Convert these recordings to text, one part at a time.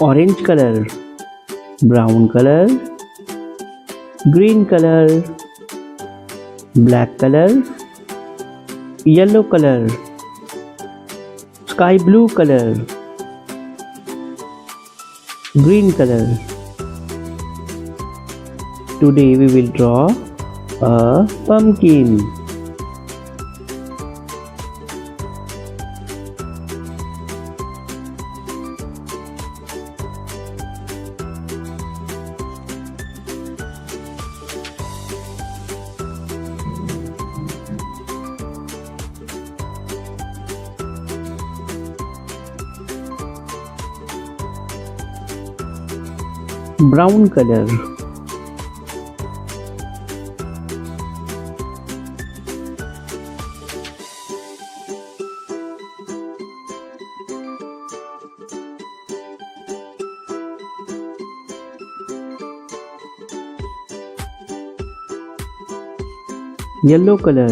orange color, brown color, green color, black color, yellow color, sky blue color, green color. Today we will draw a pumpkin. Brown color, yellow color,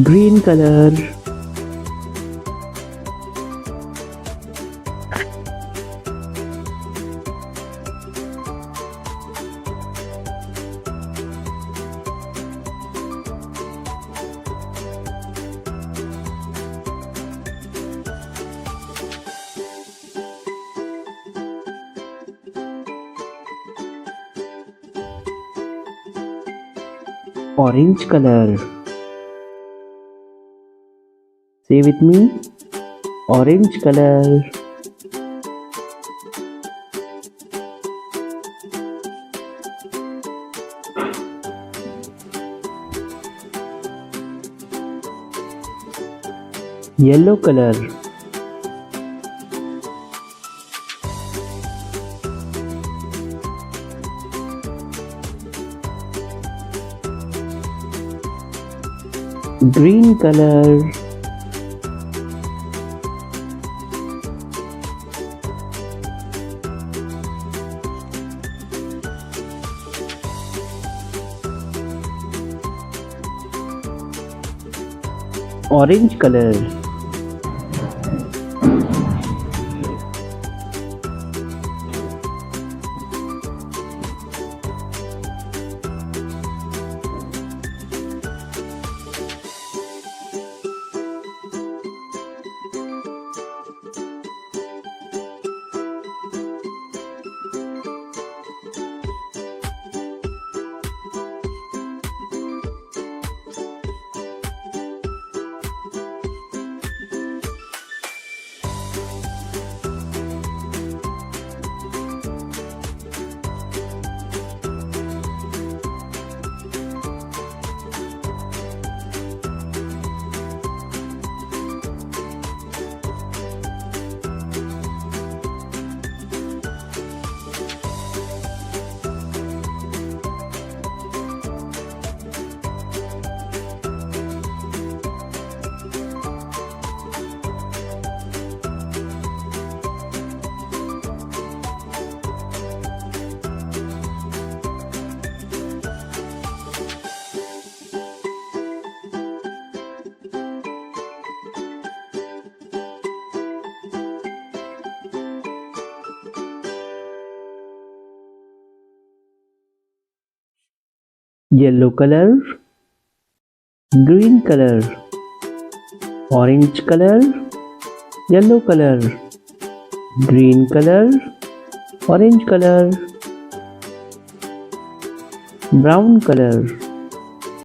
green color, orange color. Say with me, orange color, yellow color, green color, orange color, yellow color, green color, orange color, yellow color, green color, orange color, brown color.